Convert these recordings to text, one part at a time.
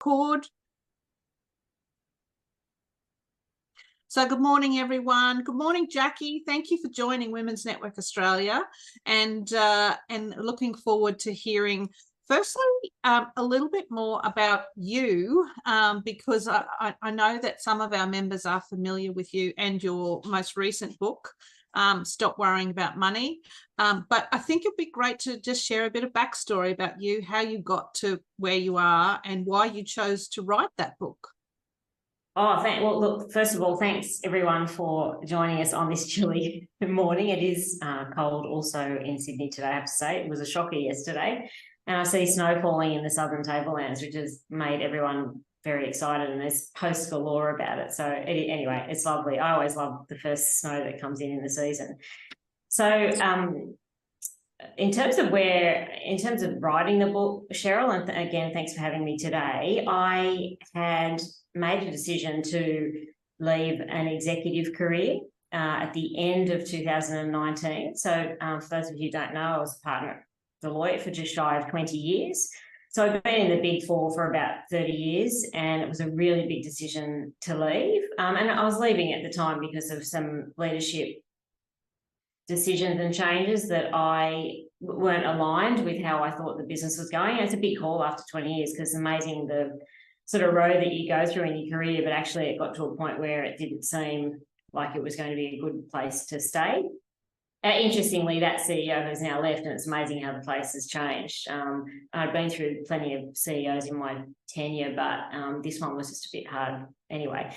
record. So good morning, everyone. Good morning, Jacqui. Thank you for joining Women's Network Australia, and looking forward to hearing, firstly, a little bit more about you, because I know that some of our members are familiar with you and your most recent book, Stop Worrying About Money. But I think it'd be great to just share a bit of backstory about you, how you got to where you are and why you chose to write that book. Well, look, first of all, thanks everyone for joining us on this chilly morning. It is cold also in Sydney today, I have to say. It was a shocker yesterday. And I see snow falling in the southern tablelands, which has made everyone very excited, and there's posts galore about it. So anyway, it's lovely. I always love the first snow that comes in the season. So in terms of writing the book, Cheryl, and again, thanks for having me today, I had made a decision to leave an executive career at the end of 2019. So for those of you who don't know, I was a partner at Deloitte for just shy of 20 years. So I've been in the Big Four for about 30 years, and it was a really big decision to leave. And I was leaving at the time because of some leadership decisions and changes that I weren't aligned with how I thought the business was going. And it's a big call after 20 years, because it's amazing the sort of road that you go through in your career, but actually it got to a point where it didn't seem like it was going to be a good place to stay. Interestingly, that CEO has now left, and it's amazing how the place has changed. I'd been through plenty of CEOs in my tenure, but this one was just a bit hard anyway.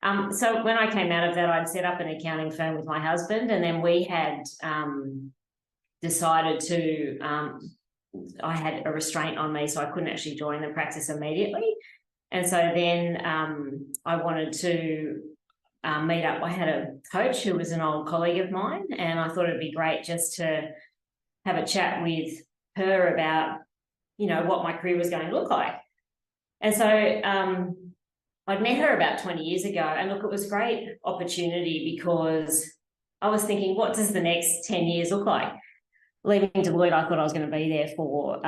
So when I came out of that, I'd set up an accounting firm with my husband, and then we had decided to, I had a restraint on me, so I couldn't actually join the practice immediately. And so then I wanted to meet up. I had a coach who was an old colleague of mine, and I thought it'd be great just to have a chat with her about, you know, what my career was going to look like. And so I'd met her about 20 years ago, and look, it was a great opportunity because I was thinking, what does the next 10 years look like? Leaving Deloitte, I thought I was going to be there for...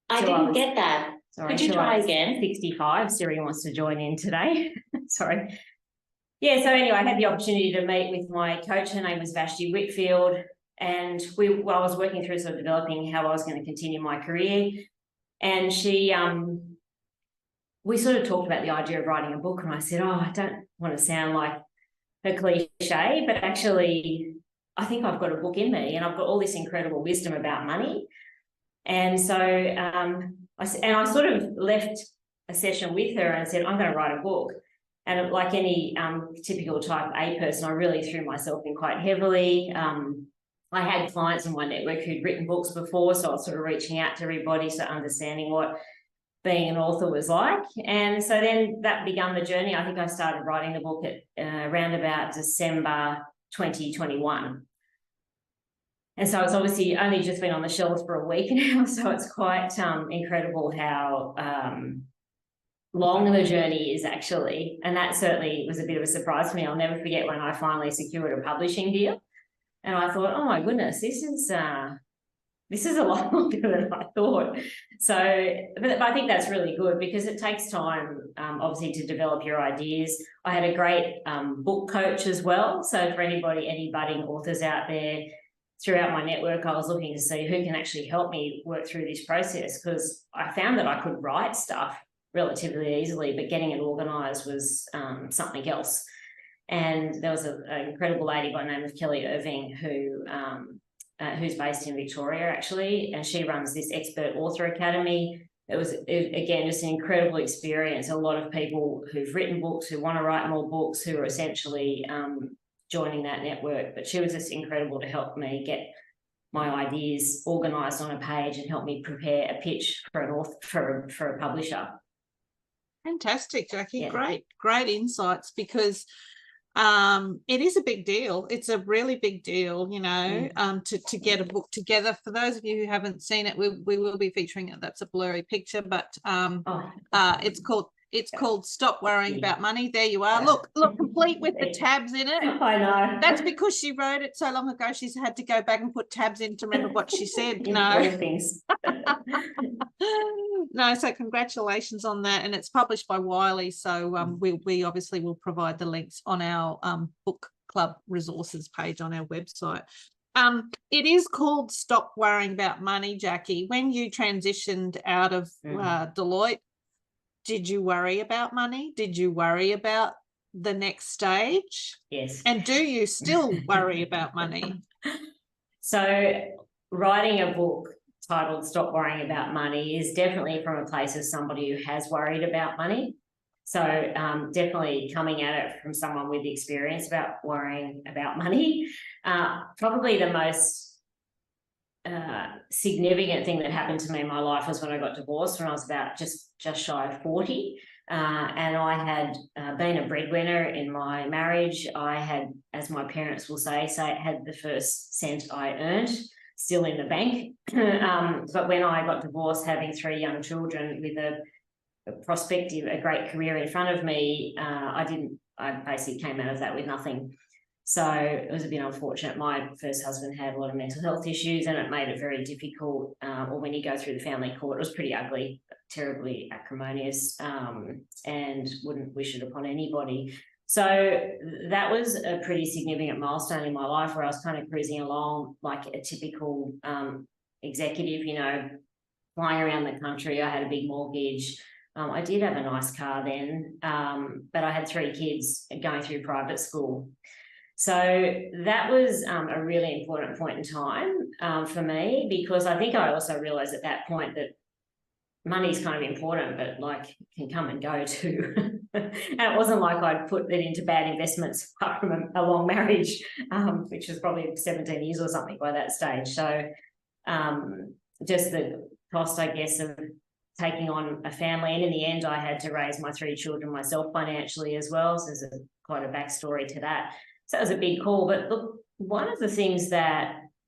I didn't get that. Sorry, could you try again? 65. Siri wants to join in today. Sorry. Yeah, so anyway, I had the opportunity to meet with my coach. Her name was Vashti Whitfield, and I was working through sort of developing how I was going to continue my career. And she... we sort of talked about the idea of writing a book, and I said, oh, I don't want to sound like a cliche, but actually I think I've got a book in me, and I've got all this incredible wisdom about money. And so I sort of left a session with her and said, I'm going to write a book. And like any typical type A person, I really threw myself in quite heavily. I had clients in my network who'd written books before, so I was sort of reaching out to everybody, so understanding what being an author was like. And so then that began the journey. I think I started writing the book at around about December 2021. And so it's obviously only just been on the shelves for a week now, so it's quite incredible how long the journey is actually. And that certainly was a bit of a surprise for me. I'll never forget when I finally secured a publishing deal. And I thought, oh my goodness, this is a lot longer than I thought. So, but I think that's really good, because it takes time, obviously, to develop your ideas. I had a great book coach as well. So for any budding authors out there, throughout my network, I was looking to see who can actually help me work through this process, because I found that I could write stuff relatively easily, but getting it organised was something else. And there was an incredible lady by the name of Kelly Irving who's based in Victoria, actually, and she runs this expert author academy. It was, again, just an incredible experience. A lot of people who've written books, who want to write more books, who are essentially joining that network. But she was just incredible to help me get my ideas organised on a page and help me prepare a pitch for an author, for a publisher. Fantastic, Jacqui. Yeah. Great insights, because it is a big deal. It's a really big deal, you know, to get a book together. For those of you who haven't seen it, we will be featuring it. That's a blurry picture, but it's called It's called Stop Worrying Yeah. About Money. There you are. Look, complete with the tabs in it. I know. That's because she wrote it so long ago. She's had to go back and put tabs in to remember what she said. Important things. No, so congratulations on that. And it's published by Wiley. So we obviously will provide the links on our book club resources page on our website. It is called Stop Worrying About Money, Jacqui. When you transitioned out of Deloitte, did you worry about money? Did you worry about the next stage? Yes. And do you still worry about money? So writing a book titled Stop Worrying About Money is definitely from a place of somebody who has worried about money. So definitely coming at it from someone with experience about worrying about money. Probably the most significant thing that happened to me in my life was when I got divorced when I was about just shy of 40. And I had been a breadwinner in my marriage. I had, as my parents will say, had the first cent I earned still in the bank. But when I got divorced, having 3 young children with a great career in front of me, I basically came out of that with nothing. So it was a bit unfortunate. My first husband had a lot of mental health issues and it made it very difficult. Or when you go through the family court, it was pretty ugly, terribly acrimonious, and wouldn't wish it upon anybody. So that was a pretty significant milestone in my life where I was kind of cruising along like a typical executive, flying around the country. I had a big mortgage. I did have a nice car then, but I had 3 kids going through private school. So that was a really important point in time for me, because I think I also realised at that point that money is kind of important, but like can come and go too. And it wasn't like I'd put it into bad investments apart from a long marriage, which was probably 17 years or something by that stage. So just the cost, I guess, of taking on a family. And in the end, I had to raise my 3 children myself financially as well. So there's quite a backstory to that. So that was a big call. But look, one of the things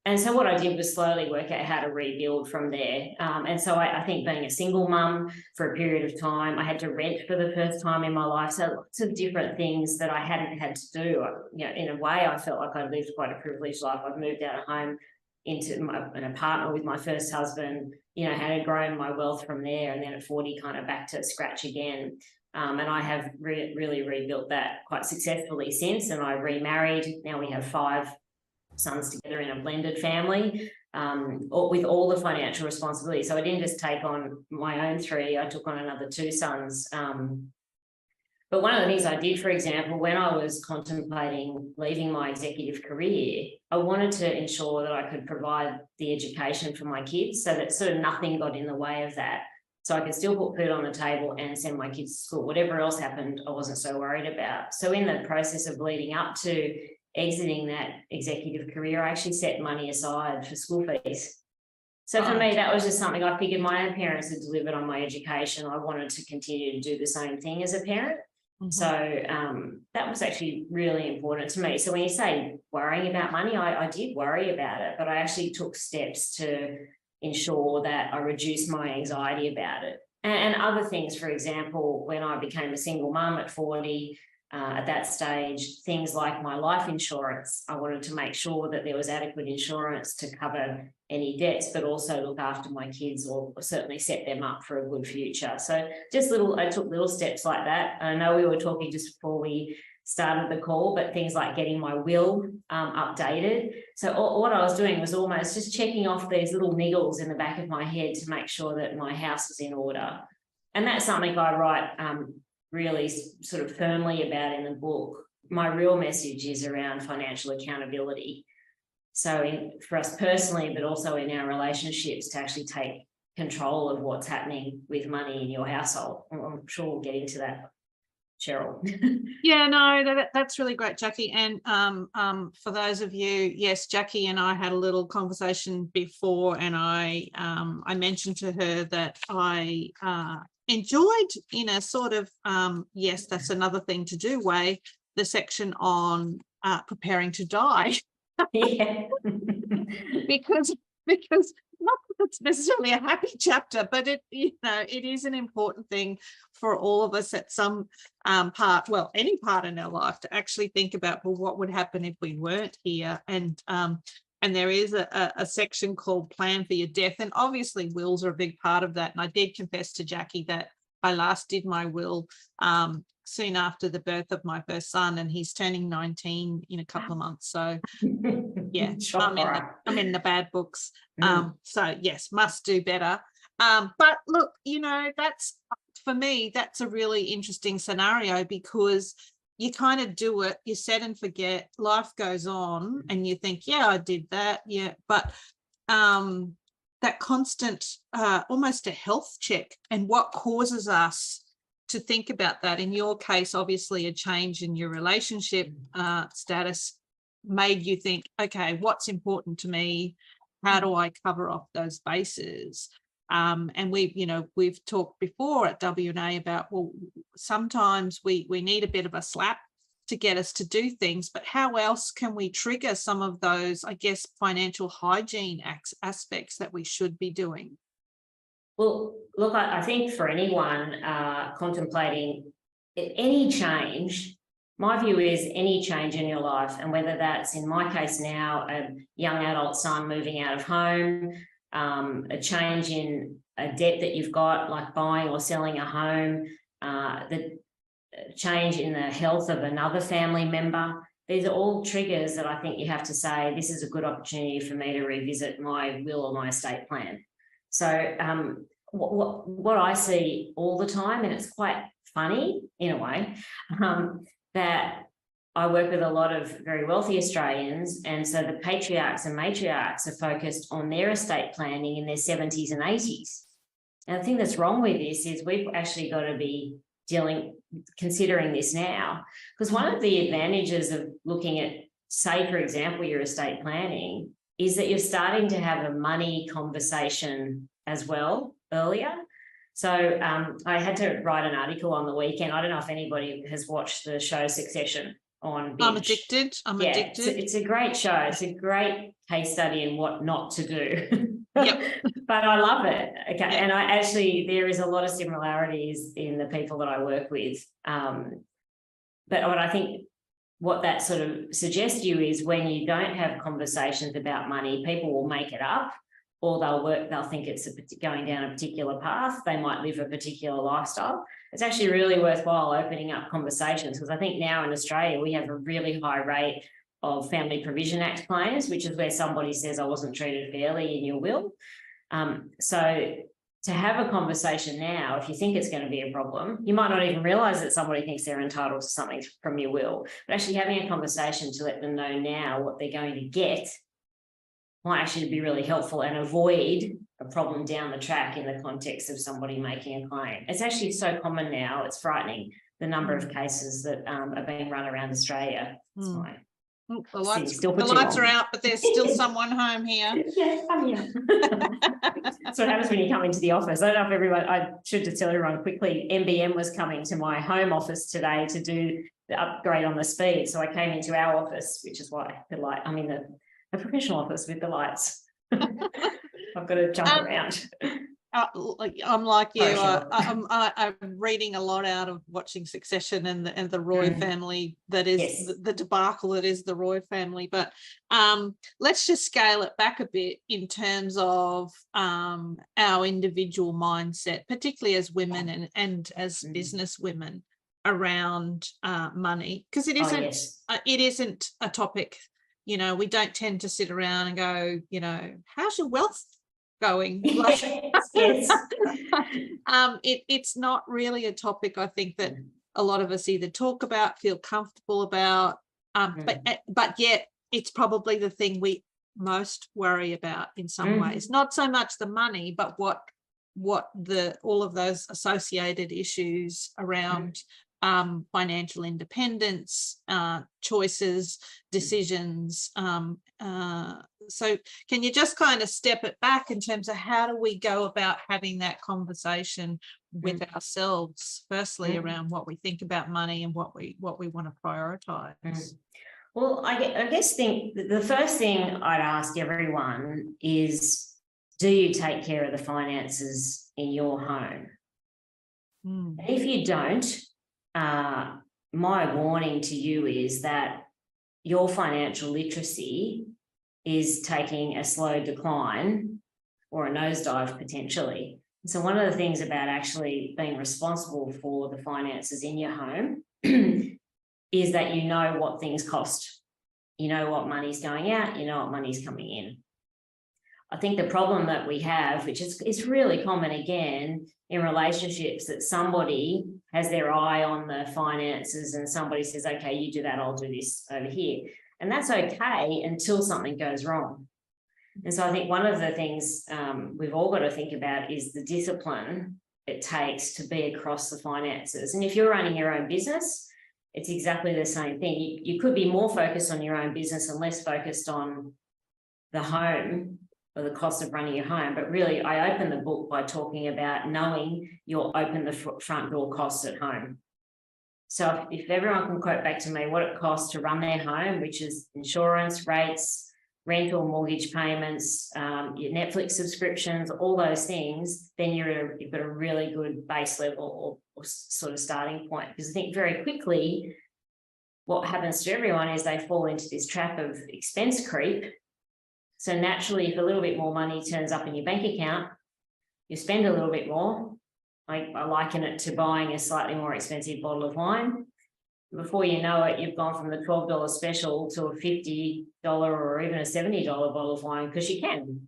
and so what I did was slowly work out how to rebuild from there. And so I think being a single mum for a period of time, I had to rent for the first time in my life. So lots of different things that I hadn't had to do. In a way, I felt like I lived quite a privileged life. I'd moved out of home into an apartment with my first husband, had grown my wealth from there. And then at 40, kind of back to scratch again. And I have really rebuilt that quite successfully since. And I remarried. Now we have 5 sons together in a blended family, with all the financial responsibility. So I didn't just take on my own 3, I took on another 2 sons. But one of the things I did, for example, when I was contemplating leaving my executive career, I wanted to ensure that I could provide the education for my kids so that sort of nothing got in the way of that. So I could still put food on the table and send my kids to school. Whatever else happened, I wasn't so worried about. So in the process of leading up to exiting that executive career, I actually set money aside for school fees. So for me, that was just something I figured my own parents had delivered on my education. I wanted to continue to do the same thing as a parent. Mm-hmm. So that was actually really important to me. So when you say worrying about money, I did worry about it, but I actually took steps to ensure that I reduced my anxiety about it. And other things, for example, when I became a single mum at 40, at that stage, things like my life insurance, I wanted to make sure that there was adequate insurance to cover any debts, but also look after my kids or certainly set them up for a good future. So I took little steps like that. I know we were talking just before we started the call, but things like getting my will updated. So what I was doing was almost just checking off these little niggles in the back of my head to make sure that my house was in order. And that's something I write really sort of firmly about in the book. My real message is around financial accountability. So for us personally, but also in our relationships, to actually take control of what's happening with money in your household. I'm sure we'll get into that, Cheryl. Yeah, no, that's really great, Jacqui. And for those of you, yes, Jacqui and I had a little conversation before, and I mentioned to her that I enjoyed in a sort of yes, that's another thing to do way, the section on preparing to die. Yeah. because not that it's necessarily a happy chapter, but it, it is an important thing for all of us at some part, well, any part in our life, to actually think about, well, what would happen if we weren't here? And there is a section called Plan for Your Death. And obviously wills are a big part of that. And I did confess to Jacqui that I last did my will soon after the birth of my first son, and he's turning 19 in a couple of months. So yeah, I'm in the bad books. So yes, must do better. But look, that's, for me, that's a really interesting scenario, because you kind of do it, you set and forget, life goes on, and you think, yeah, I did that. Yeah. But that constant, almost a health check, and what causes us to think about that. In your case, obviously a change in your relationship status made you think, okay, what's important to me? How do I cover off those bases? And we've talked before at W&A about, well, sometimes we need a bit of a slap to get us to do things, but how else can we trigger some of those, I guess, financial hygiene aspects that we should be doing? Well, look, I think for anyone contemplating any change, my view is any change in your life, and whether that's, in my case now, a young adult son moving out of home, a change in a debt that you've got, like buying or selling a home, the change in the health of another family member. These are all triggers that I think you have to say, this is a good opportunity for me to revisit my will or my estate plan. So what I see all the time, and it's quite funny in a way, that I work with a lot of very wealthy Australians, and so the patriarchs and matriarchs are focused on their estate planning in their 70s and 80s. And the thing that's wrong with this is we've actually got to be considering this now, because one of the advantages of looking at, say, for example, your estate planning, is that you're starting to have a money conversation as well earlier. So I had to write an article on the weekend. I don't know if anybody has watched the show Succession on Binge. I'm addicted. It's a great show. It's a great case study in what not to do. Yep. But I love it. Okay. Yep. And there is a lot of similarities in the people that I work with. But what I think, what that sort of suggests to you is, when you don't have conversations about money, people will make it up, or they'll think it's going down a particular path. They might live a particular lifestyle. It's actually really worthwhile opening up conversations, because I think now in Australia, we have a really high rate of Family Provision Act claims, which is where somebody says, I wasn't treated fairly in your will. So to have a conversation now, if you think it's going to be a problem, you might not even realise that somebody thinks they're entitled to something from your will, but actually having a conversation to let them know now what they're going to get might actually be really helpful, and avoid a problem down the track in the context of somebody making a claim. It's actually so common now, it's frightening, the number of cases that are being run around Australia. It's fine. The lights are out, but there's still someone home here. Yeah, I'm here. That's what happens when you come into the office. I don't know if I should just tell everyone quickly, NBN was coming to my home office today to do the upgrade on the speed. So I came into our office, which is why I'm in the professional office with the lights. I've got to jump around. I'm like you. I'm reading a lot out of watching Succession and the Roy family. That is the debacle that is the Roy family. But let's just scale it back a bit in terms of our individual mindset, particularly as women and as business women, around money, because it isn't a topic. We don't tend to sit around and go, how's your wealth going? Like, it's not really a topic, I think, that a lot of us either talk about, feel comfortable about, but yet it's probably the thing we most worry about in some ways. Not so much the money, but what all of those associated issues around financial independence, choices, decisions. So can you just kind of step it back in terms of how do we go about having that conversation with ourselves, firstly around what we think about money and what we want to prioritize? Well, I guess the first thing I'd ask everyone is, do you take care of the finances in your home? Mm. If you don't, my warning to you is that your financial literacy is taking a slow decline or a nosedive potentially. So one of the things about actually being responsible for the finances in your home is that you know what things cost. You know what money's going out, you know what money's coming in. I think the problem that we have, which is really common again in relationships, that somebody has their eye on the finances and somebody says, okay, you do that, I'll do this over here. And that's okay until something goes wrong. And so I think one of the things we've all got to think about is the discipline it takes to be across the finances. And if you're running your own business, it's exactly the same thing. You could be more focused on your own business and less focused on the home or the cost of running your home. But really, I open the book by talking about knowing you'll open the front door costs at home. So if everyone can quote back to me what it costs to run their home, which is insurance, rates, rental, mortgage payments, your Netflix subscriptions, all those things, then you've got a really good base level or sort of starting point. Because I think very quickly what happens to everyone is they fall into this trap of expense creep. So naturally, if a little bit more money turns up in your bank account, you spend a little bit more. I liken it to buying a slightly more expensive bottle of wine. Before you know it, you've gone from the $12 special to a $50 or even a $70 bottle of wine because you can.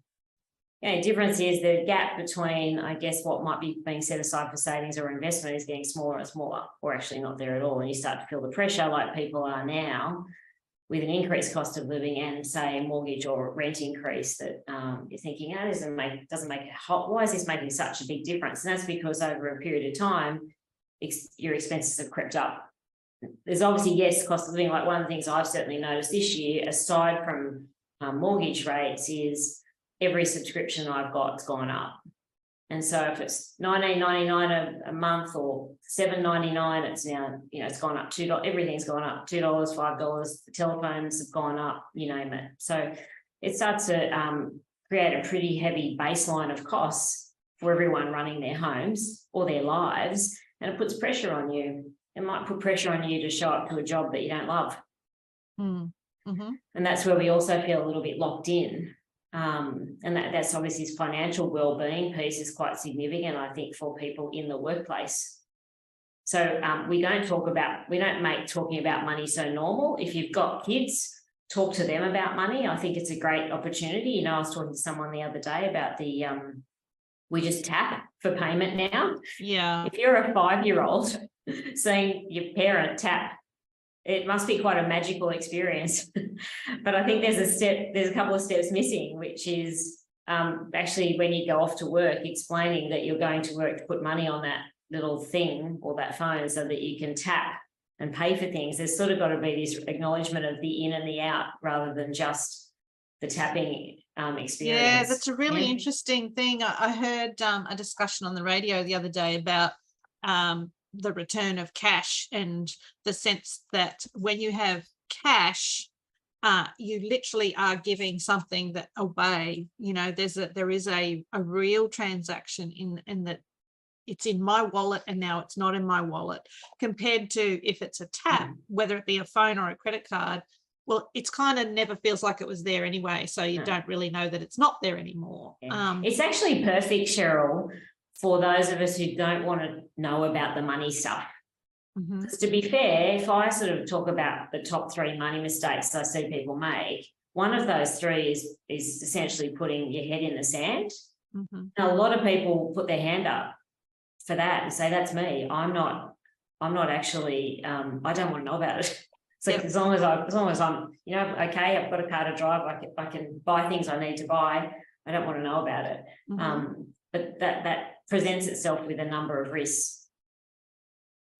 The difference is the gap between, I guess, what might be being set aside for savings or investment is getting smaller and smaller, or actually not there at all. And you start to feel the pressure like people are now with an increased cost of living and, say, a mortgage or rent increase that you're thinking, oh, doesn't make it hot. Why is this making such a big difference? And that's because over a period of time, your expenses have crept up. There's obviously, yes, cost of living. Like one of the things I've certainly noticed this year, aside from mortgage rates, is every subscription I've got has gone up. And so if it's $19.99 a month or $7.99, it's now, it's gone up $2. Everything's gone up $2, $5. The telephones have gone up, you name it. So it starts to create a pretty heavy baseline of costs for everyone running their homes or their lives, and it puts pressure on you. It might put pressure on you to show up to a job that you don't love. Mm-hmm. And that's where we also feel a little bit locked in. And that's obviously this financial well-being piece is quite significant, I think, for people in the workplace. So we don't make talking about money so normal. If you've got kids, talk to them about money. I think it's a great opportunity. I was talking to someone the other day about the we just tap for payment now. Yeah. If you're a 5-year-old seeing your parent tap, it must be quite a magical experience. But I think there's a couple of steps missing, which is actually when you go off to work, explaining that you're going to work to put money on that little thing or that phone so that you can tap and pay for things. There's sort of got to be this acknowledgement of the in and the out rather than just the tapping experience. Yeah, that's a really interesting thing. I heard a discussion on the radio the other day about the return of cash and the sense that when you have cash, you literally are giving something that away. There is a real transaction in that it's in my wallet and now it's not in my wallet, compared to if it's a tap, whether it be a phone or a credit card. Well, it's kind of never feels like it was there anyway, so you don't really know that it's not there anymore. Yeah. It's actually perfect, Cheryl, for those of us who don't want to know about the money stuff. Because to be fair, if I sort of talk about the top 3 money mistakes I see people make, one of those 3 is essentially putting your head in the sand. Now, a lot of people put their hand up for that and say, that's me. I'm not actually, I don't want to know about it. So as long as I'm, okay, I've got a car to drive, I can buy things I need to buy. I don't want to know about it. But that presents itself with a number of risks.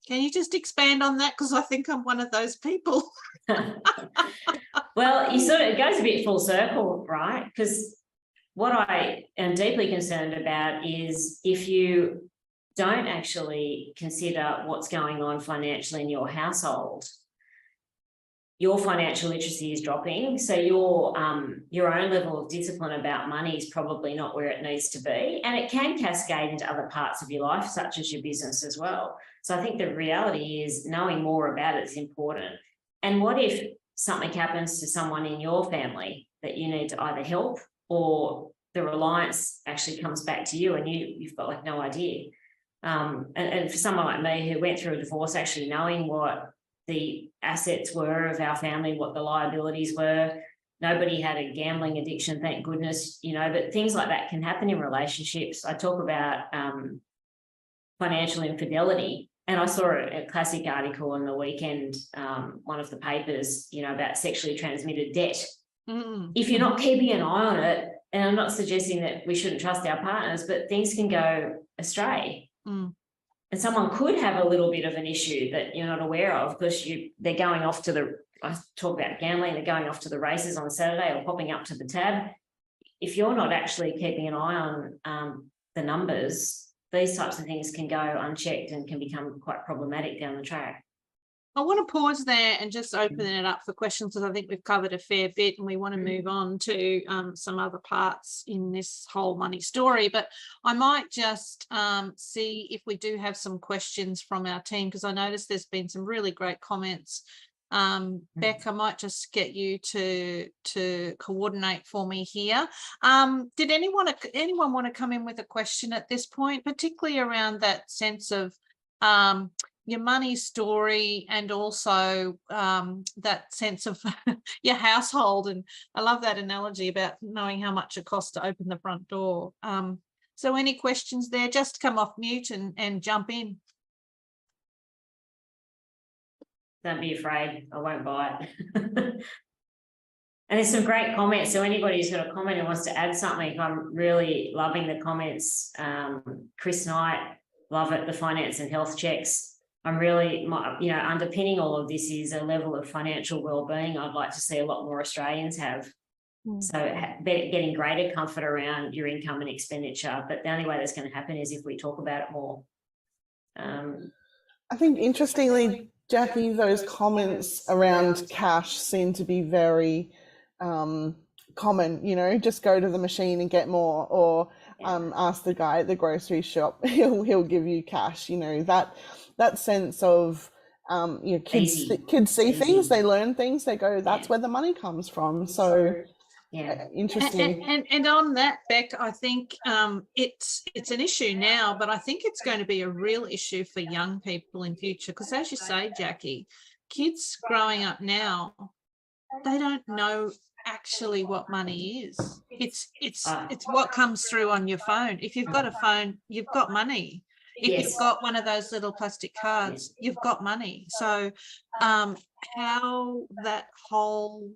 Can you just expand on that? Because I think I'm one of those people. Well, it goes a bit full circle, right? Because what I am deeply concerned about is if you don't actually consider what's going on financially in your household, your financial literacy is dropping. So your own level of discipline about money is probably not where it needs to be. And it can cascade into other parts of your life, such as your business as well. So I think the reality is knowing more about it is important. And what if something happens to someone in your family that you need to either help, or the reliance actually comes back to you and you've got like no idea. And for someone like me who went through a divorce, actually knowing what the assets were of our family, what the liabilities were. Nobody had a gambling addiction, thank goodness, you know, but things like that can happen in relationships. I talk about financial infidelity, and I saw a classic article on the weekend, one of the papers, you know, about sexually transmitted debt. If you're not keeping an eye on it, and I'm not suggesting that we shouldn't trust our partners, but things can go astray. And someone could have a little bit of an issue that you're not aware of because they're going off to I talk about gambling, they're going off to the races on Saturday or popping up to the tab. If you're not actually keeping an eye on the numbers, these types of things can go unchecked and can become quite problematic down the track. I want to pause there and just open it up for questions, because I think we've covered a fair bit and we want to move on to some other parts in this whole money story. But I might just see if we do have some questions from our team, because I noticed there's been some really great comments. Beck, I might just get you to coordinate for me here. Did anyone want to come in with a question at this point, particularly around that sense of your money story, and also that sense of your household? And I love that analogy about knowing how much it costs to open the front door. So any questions there? Just come off mute and jump in. Don't be afraid, I won't bite. And there's some great comments. So anybody who's got a comment and wants to add something, I'm really loving the comments. Chris Knight, love it, the finance and health checks. I'm really, you know, underpinning all of this is a level of financial well-being I'd like to see a lot more Australians have. So getting greater comfort around your income and expenditure. But the only way that's going to happen is if we talk about it more. I think interestingly, Jacqui, those comments around cash seem to be very common, you know, just go to the machine and get more, or ask the guy at the grocery shop, he'll give you cash, you know, that sense of you know, kids see things, they learn things, they go, that's where the money comes from. So interesting. And on that, Beck, I think it's an issue now, but I think it's going to be a real issue for young people in future, because as you say, Jacqui, kids growing up now, they don't know actually what money is. It's what comes through on your phone. If you've got a phone, you've got money. If you've got one of those little plastic cards, you've got money. So how that whole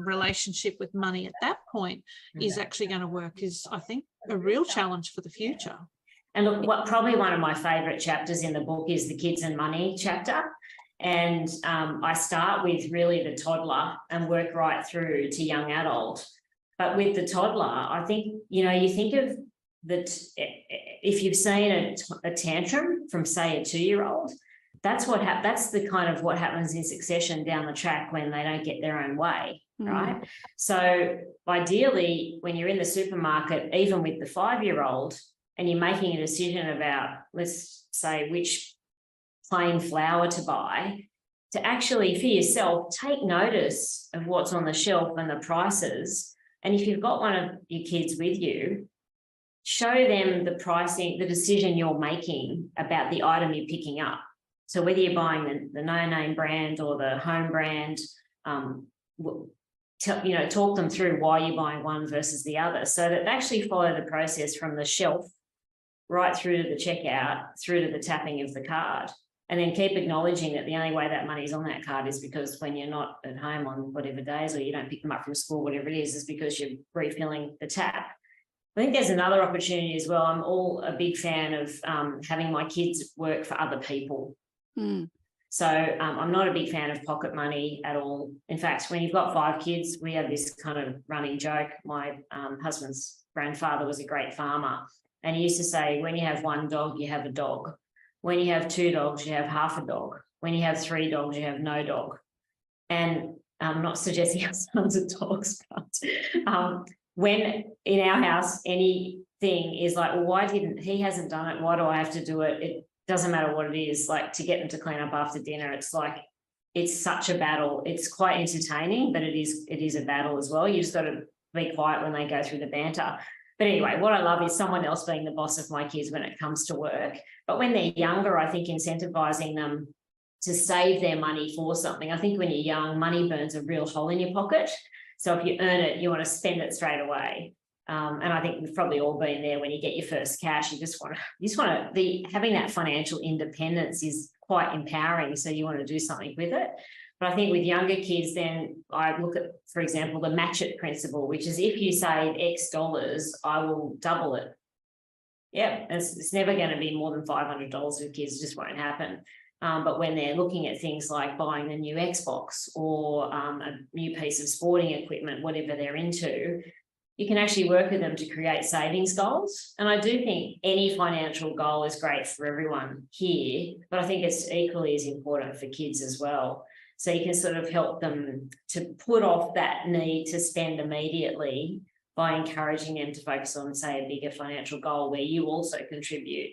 relationship with money at that point is actually going to work is, I think, a real challenge for the future. And look, probably one of my favourite chapters in the book is the kids and money chapter. And I start with really the toddler and work right through to young adult. But with the toddler, I think, you know, you think of that if you've seen a tantrum from, say, a 2-year-old, that's the kind of what happens in succession down the track when they don't get their own way, right? So ideally, when you're in the supermarket, even with the 5-year-old, and you're making a decision about, let's say, which plain flour to buy, to actually for yourself take notice of what's on the shelf and the prices. And if you've got one of your kids with you, show them the pricing, the decision you're making about the item you're picking up. So whether you're buying the no-name brand or the home brand, you know, talk them through why you're buying one versus the other, so that they actually follow the process from the shelf right through to the checkout, through to the tapping of the card. And then keep acknowledging that the only way that money's on that card is because when you're not at home on whatever days, or you don't pick them up from school, whatever it is because you're refilling the tap. I think there's another opportunity as well. I'm a big fan of having my kids work for other people. So I'm not a big fan of pocket money at all. In fact, when you've got 5 kids, we have this kind of running joke. My husband's grandfather was a great farmer, and he used to say, when you have 1 dog, you have a dog. When you have 2 dogs, you have half a dog. When you have 3 dogs, you have no dog. And I'm not suggesting our sons are dogs, but when in our house anything is like, well, he hasn't done it, why do I have to do it? It doesn't matter what it is, like to get them to clean up after dinner. It's like, it's such a battle. It's quite entertaining, but it is a battle as well. You just got to be quiet when they go through the banter. But anyway, what I love is someone else being the boss of my kids when it comes to work. But when they're younger, I think incentivizing them to save their money for something. I think when you're young, money burns a real hole in your pocket. So if you earn it, you want to spend it straight away. And I think we've probably all been there when you get your first cash. You just want to having that financial independence is quite empowering. So you want to do something with it. But I think with younger kids, then I look at, for example, the match it principle, which is if you save X dollars, I will double it. Yeah, it's never going to be more than $500 with kids. It just won't happen. But when they're looking at things like buying a new Xbox or a new piece of sporting equipment, whatever they're into, you can actually work with them to create savings goals. And I do think any financial goal is great for everyone here, but I think it's equally as important for kids as well. So you can sort of help them to put off that need to spend immediately by encouraging them to focus on, say, a bigger financial goal where you also contribute.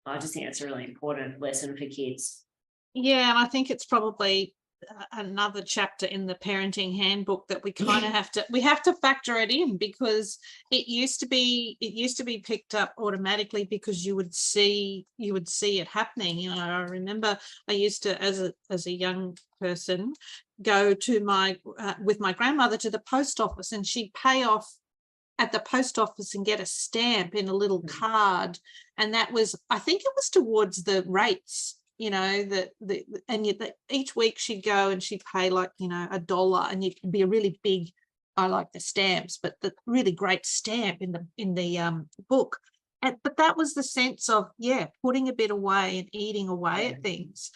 I just think that's a really important lesson for kids. Yeah, and I think it's probably another chapter in the parenting handbook that we kind of have to factor it in, because it used to be picked up automatically because you would see it happening. You know, I remember I used to, as a young person, go to with my grandmother to the post office, and she'd pay off at the post office and get a stamp in a little card, and that was, I think it was towards the rates. You know, each week she'd go and she'd pay like, you know, $1, and it'd be a really big, I like the stamps, but the really great stamp in the book. But that was the sense of, yeah, putting a bit away and eating away at things.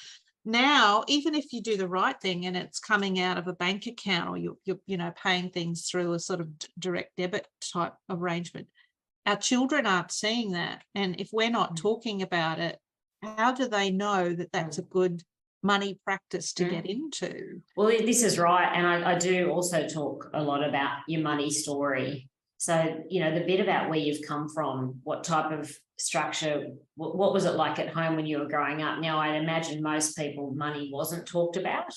Now, even if you do the right thing and it's coming out of a bank account, or you're paying things through a sort of direct debit type arrangement, our children aren't seeing that. And if we're not talking about it, how do they know that that's a good money practice to get into? Well, this is right. And I do also talk a lot about your money story. So, you know, the bit about where you've come from, what type of structure, what was it like at home when you were growing up? Now, I imagine most people, money wasn't talked about,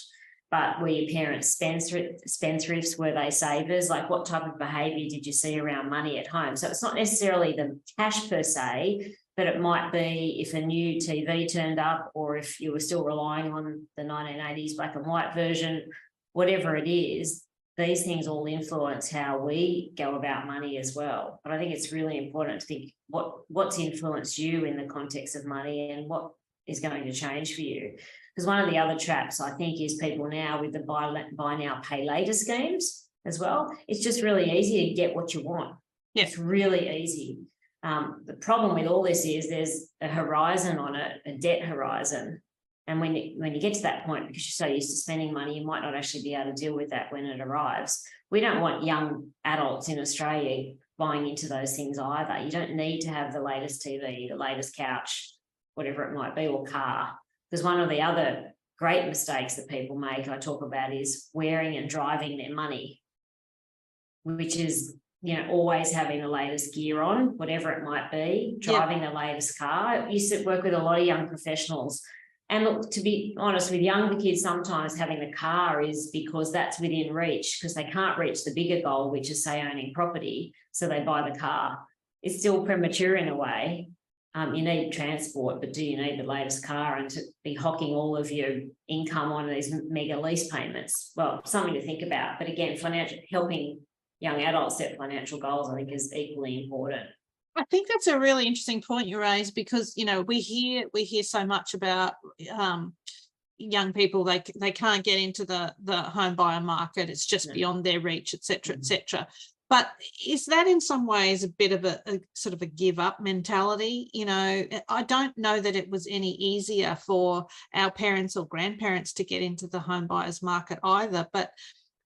but were your parents spendthrifts? Were they savers? Like, what type of behaviour did you see around money at home? So it's not necessarily the cash per se, but it might be if a new TV turned up, or if you were still relying on the 1980s black and white version, whatever it is, these things all influence how we go about money as well. But I think it's really important to think what's influenced you in the context of money and what is going to change for you. Because one of the other traps, I think, is people now with the buy now, pay later schemes as well. It's just really easy to get what you want. Yeah. It's really easy. The problem with all this is there's a horizon on it, a debt horizon. And when you get to that point, because you're so used to spending money, you might not actually be able to deal with that when it arrives. We don't want young adults in Australia buying into those things either. You don't need to have the latest TV, the latest couch, whatever it might be, or car. Because one of the other great mistakes that people make, I talk about, is wearing and driving their money, which is, you know, always having the latest gear on, whatever it might be, driving the latest car. I used to work with a lot of young professionals. And look, to be honest, with younger kids, sometimes having the car is because that's within reach, because they can't reach the bigger goal, which is, say, owning property. So they buy the car. It's still premature in a way. You need transport, but do you need the latest car and to be hocking all of your income on these mega lease payments? Well, something to think about. But again, helping young adults set financial goals, I think, is equally important. I think that's a really interesting point you raise, because, you know, we hear so much about young people, they can't get into the home buyer market, it's just beyond their reach, etc., etc. But is that in some ways a bit of a sort of a give up mentality? You know, I don't know that it was any easier for our parents or grandparents to get into the home buyers market either, but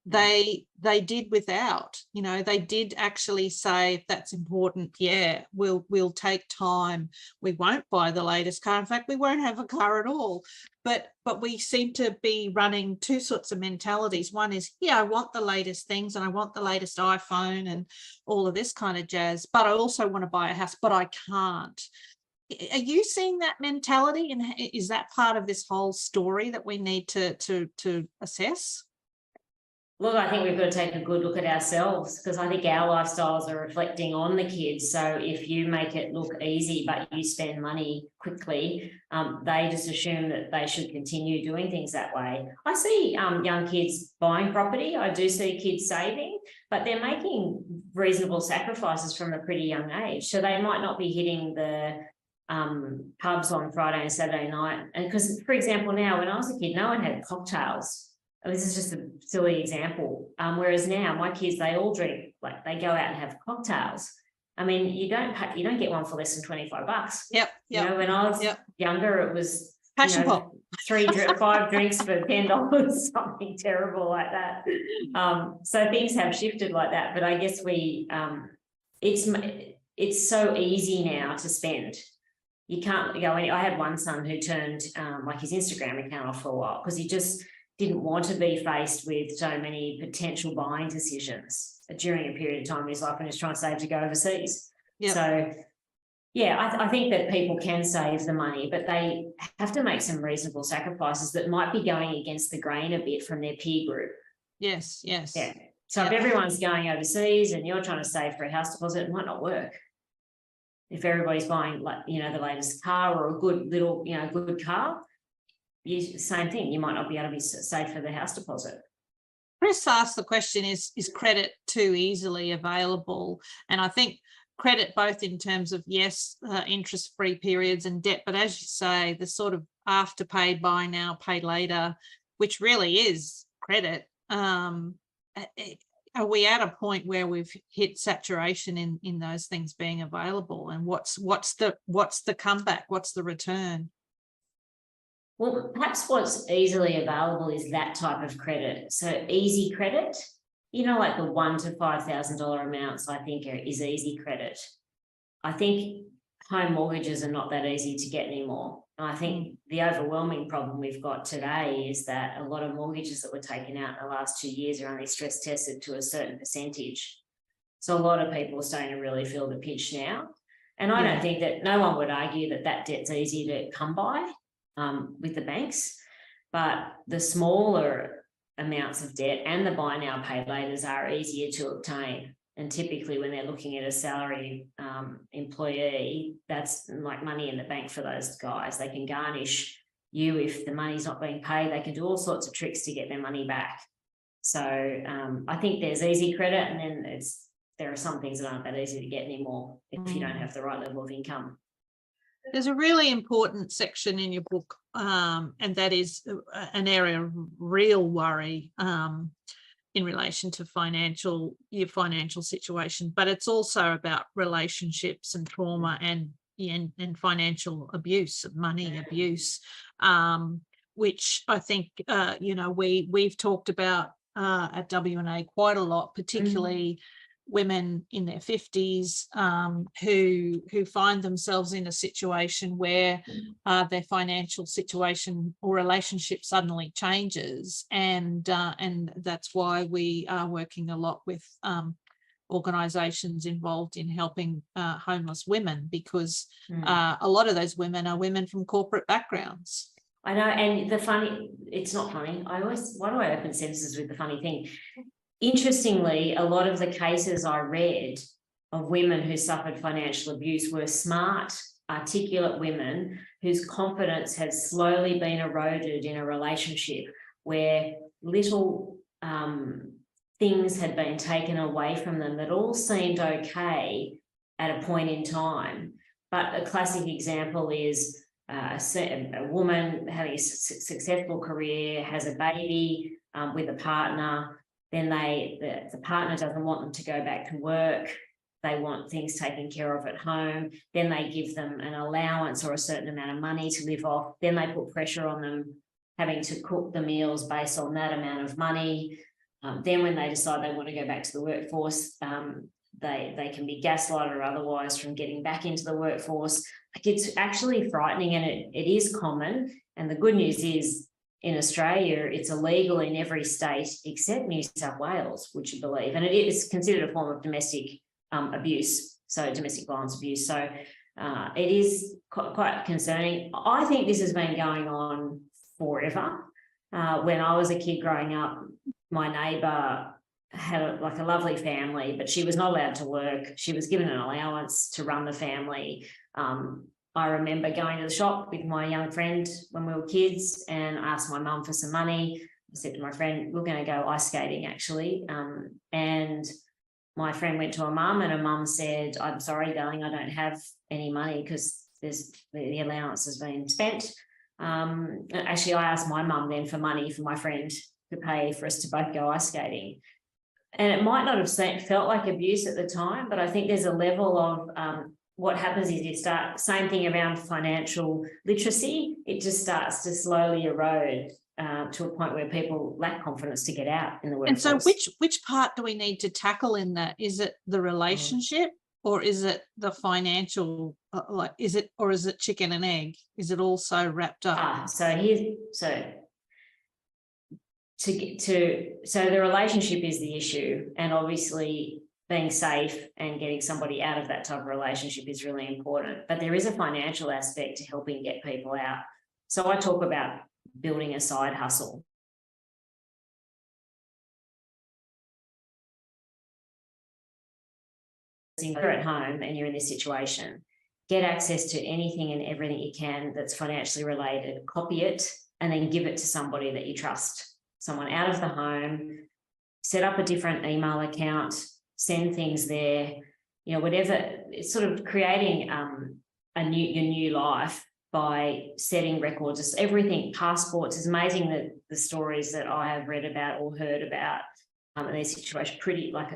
they did without, you know, they did actually say, if that's important, yeah, we'll take time. We won't buy the latest car. In fact, we won't have a car at all. But we seem to be running two sorts of mentalities. One is, yeah, I want the latest things and I want the latest iPhone and all of this kind of jazz, but I also want to buy a house, but I can't. Are you seeing that mentality, and is that part of this whole story that we need to assess? Look, I think we've got to take a good look at ourselves, because I think our lifestyles are reflecting on the kids. So if you make it look easy, but you spend money quickly, they just assume that they should continue doing things that way. I see young kids buying property. I do see kids saving, but they're making reasonable sacrifices from a pretty young age. So they might not be hitting the pubs on Friday and Saturday night. And because, for example, now when I was a kid, no one had cocktails. This is just a silly example. Whereas now my kids, they all drink, like they go out and have cocktails. I mean, you don't get one for less than $25. Yep. You know, when I was younger, it was passion pop. 5 drinks for $10, something terrible like that. So things have shifted like that, but I guess it's so easy now to spend. You can't go any. I had one son who turned like his Instagram account off for a while because he just didn't want to be faced with so many potential buying decisions during a period of time in his life when he was trying to save to go overseas. Yep. So, yeah, I think that people can save the money, but they have to make some reasonable sacrifices that might be going against the grain a bit from their peer group. Yes. Yeah. So if everyone's going overseas and you're trying to save for a house deposit, it might not work. If everybody's buying, like, you know, the latest car or a good little, you know, good car, same thing, you might not be able to be safe for the house deposit. Chris asked the question, is credit too easily available? And I think credit, both in terms of, yes, interest-free periods and debt, but as you say, the sort of afterpay, buy now, pay later, which really is credit. Are we at a point where we've hit saturation in those things being available? And what's the comeback? What's the return? Well, perhaps what's easily available is that type of credit. So easy credit, you know, like the $1,000 to $5,000 amounts, I think is easy credit. I think home mortgages are not that easy to get anymore. And I think the overwhelming problem we've got today is that a lot of mortgages that were taken out in the last 2 years are only stress tested to a certain percentage. So a lot of people are starting to really feel the pinch now. And I don't think that, no one would argue that that debt's easy to come by with the banks, but the smaller amounts of debt and the buy now, pay laters are easier to obtain. And typically when they're looking at a salary employee, that's like money in the bank for those guys. They can garnish you if the money's not being paid. They can do all sorts of tricks to get their money back. So I think there's easy credit, and then there are some things that aren't that easy to get anymore if you don't have the right level of income. There's a really important section in your book, and that is an area of real worry in relation to your financial situation, but it's also about relationships and trauma and financial abuse, money abuse, which I think you know, we've talked about at W&A quite a lot, particularly women in their 50s who find themselves in a situation where their financial situation or relationship suddenly changes, and that's why we are working a lot with organisations involved in helping homeless women, because a lot of those women are women from corporate backgrounds. I know, and it's not funny. Why do I open sentences with the funny thing? Interestingly, a lot of the cases I read of women who suffered financial abuse were smart, articulate women whose confidence had slowly been eroded in a relationship where little things had been taken away from them that all seemed okay at a point in time. But a classic example is a woman having a successful career, has a baby with a partner. Then the partner doesn't want them to go back to work. They want things taken care of at home. Then they give them an allowance or a certain amount of money to live off. Then they put pressure on them having to cook the meals based on that amount of money. Then when they decide they want to go back to the workforce, they can be gaslighted or otherwise from getting back into the workforce. Like, it's actually frightening, and it is common. And the good news is, in Australia, it's illegal in every state except New South Wales, would you believe? And it is considered a form of domestic abuse, so domestic violence abuse. So it is quite concerning. I think this has been going on forever. When I was a kid growing up, my neighbour had a lovely family, but she was not allowed to work. She was given an allowance to run the family. I remember going to the shop with my young friend when we were kids and asked my mum for some money. I said to my friend, we're going to go ice skating, actually. And my friend went to her mum, and her mum said, I'm sorry, darling, I don't have any money because the allowance has been spent. Actually, I asked my mum then for money for my friend to pay for us to both go ice skating. And it might not have felt like abuse at the time, but I think there's a level of what happens is you start, same thing around financial literacy, it just starts to slowly erode to a point where people lack confidence to get out in the workforce. And so which part do we need to tackle in that? Is it the relationship or is it the financial, is it chicken and egg? Is it also wrapped up? So the relationship is the issue, and obviously being safe and getting somebody out of that type of relationship is really important. But there is a financial aspect to helping get people out. So I talk about building a side hustle. If you're at home and you're in this situation, get access to anything and everything you can that's financially related, copy it, and then give it to somebody that you trust, someone out of the home. Set up a different email account, send things there, you know, whatever. It's sort of creating your new life by setting records, just everything, passports. It's amazing that the stories that I have read about or heard about in these situations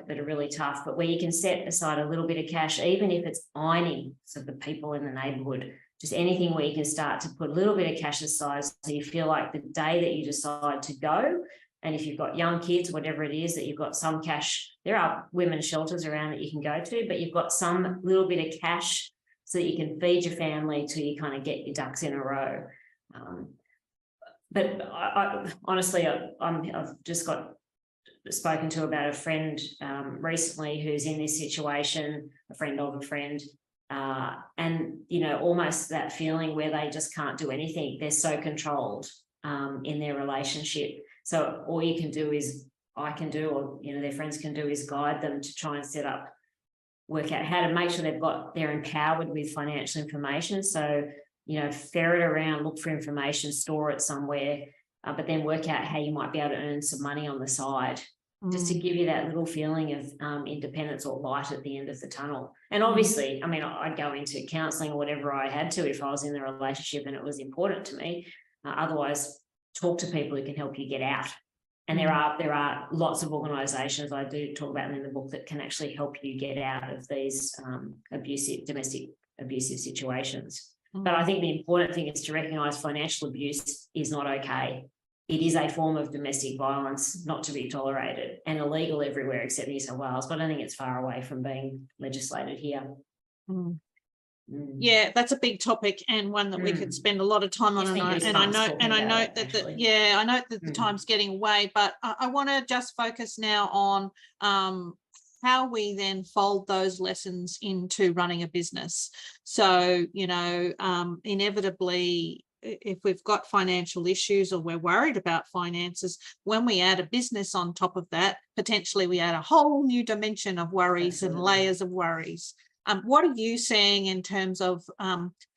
that are really tough, but where you can set aside a little bit of cash, even if it's ironing so the people in the neighbourhood, just anything where you can start to put a little bit of cash aside so you feel like the day that you decide to go, and if you've got young kids, whatever it is, that you've got some cash. There are women's shelters around that you can go to, but you've got some little bit of cash so that you can feed your family till you kind of get your ducks in a row. But I honestly, I've just got spoken to about a friend recently who's in this situation, a friend of a friend, and, you know, almost that feeling where they just can't do anything. They're so controlled in their relationship. So all you can do is, I can do, or, you know, their friends can do, is guide them to try and work out how to make sure they're empowered with financial information. So, you know, ferret around, look for information, store it somewhere, but then work out how you might be able to earn some money on the side, just to give you that little feeling of independence or light at the end of the tunnel. And obviously, I mean, I'd go into counselling or whatever I had to if I was in the relationship and it was important to me. Otherwise, talk to people who can help you get out. And there are lots of organisations, I do talk about them in the book, that can actually help you get out of these domestic abusive situations. But I think the important thing is to recognise financial abuse is not okay. It is a form of domestic violence, not to be tolerated, and illegal everywhere except New South Wales. But I think it's far away from being legislated here. Yeah, that's a big topic, and one that we could spend a lot of time on. And I know that the time's getting away, but I want to just focus now on how we then fold those lessons into running a business. So, you know, inevitably, if we've got financial issues or we're worried about finances, when we add a business on top of that, potentially we add a whole new dimension of worries and layers of worries. What are you seeing in terms of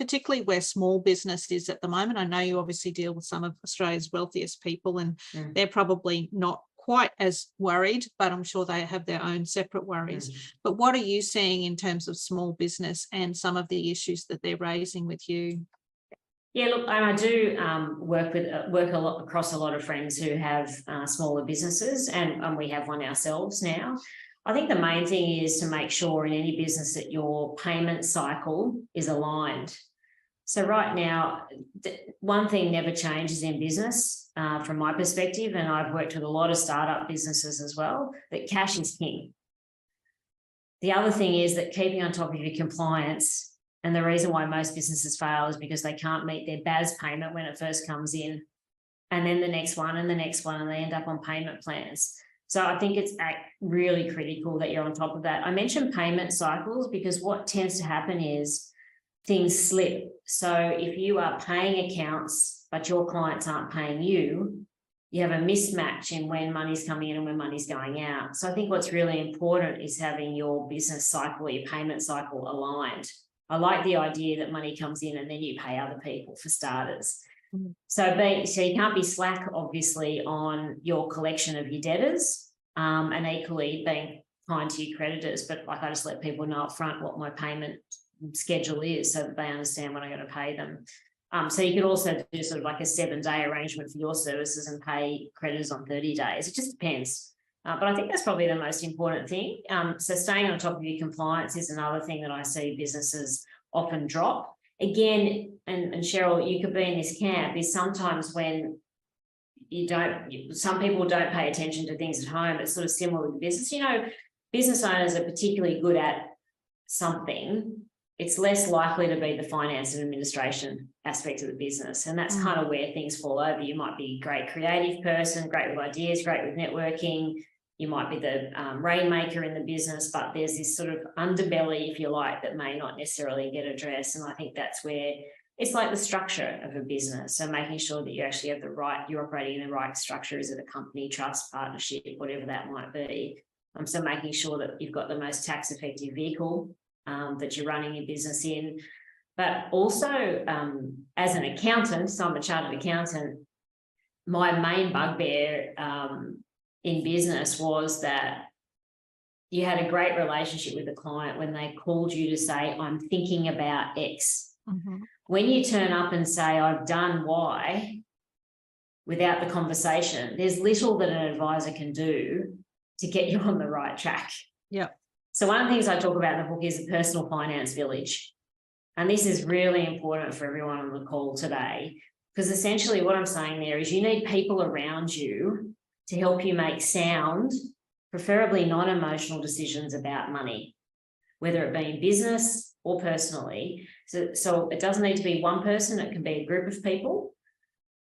particularly where small business is at the moment? I know you obviously deal with some of Australia's wealthiest people, and they're probably not quite as worried, but I'm sure they have their own separate worries. But what are you seeing in terms of small business and some of the issues that they're raising with you? Yeah, look, I do work a lot across a lot of friends who have smaller businesses, and we have one ourselves now. I think the main thing is to make sure in any business that your payment cycle is aligned. So right now, one thing never changes in business, from my perspective, and I've worked with a lot of startup businesses as well, that cash is king. The other thing is that keeping on top of your compliance, and the reason why most businesses fail is because they can't meet their BAS payment when it first comes in, and then the next one and the next one, and they end up on payment plans. So I think it's really critical that you're on top of that. I mentioned payment cycles because what tends to happen is things slip. So if you are paying accounts, but your clients aren't paying you, you have a mismatch in when money's coming in and when money's going out. So I think what's really important is having your business cycle, your payment cycle aligned. I like the idea that money comes in and then you pay other people for starters. So you can't be slack, obviously, on your collection of your debtors, and equally being kind to your creditors. But like, I just let people know up front what my payment schedule is so that they understand when I'm going to pay them. So you could also do sort of like a 7-day arrangement for your services and pay creditors on 30 days. It just depends. But I think that's probably the most important thing. So staying on top of your compliance is another thing that I see businesses often drop. Again, and Cheryl, you could be in this camp, is sometimes when some people don't pay attention to things at home. It's sort of similar with business. You know, business owners are particularly good at something. It's less likely to be the finance and administration aspect of the business. And that's kind of where things fall over. You might be a great creative person, great with ideas, great with networking. You might be the rainmaker in the business, but there's this sort of underbelly, if you like, that may not necessarily get addressed. And I think that's where it's like the structure of a business. So making sure that you actually have you're operating in the right structure. Is it a company, trust, partnership, whatever that might be? So making sure that you've got the most tax effective vehicle that you're running your business in. But also as an accountant, so I'm a chartered accountant, my main bugbear in business was that you had a great relationship with the client when they called you to say, I'm thinking about X. When you turn up and say, I've done Y, without the conversation, there's little that an advisor can do to get you on the right track. Yep. So one of the things I talk about in the book is the personal finance village. And this is really important for everyone on the call today, because essentially what I'm saying there is you need people around you to help you make sound, preferably non-emotional decisions about money, whether it be in business or personally. So it doesn't need to be one person, it can be a group of people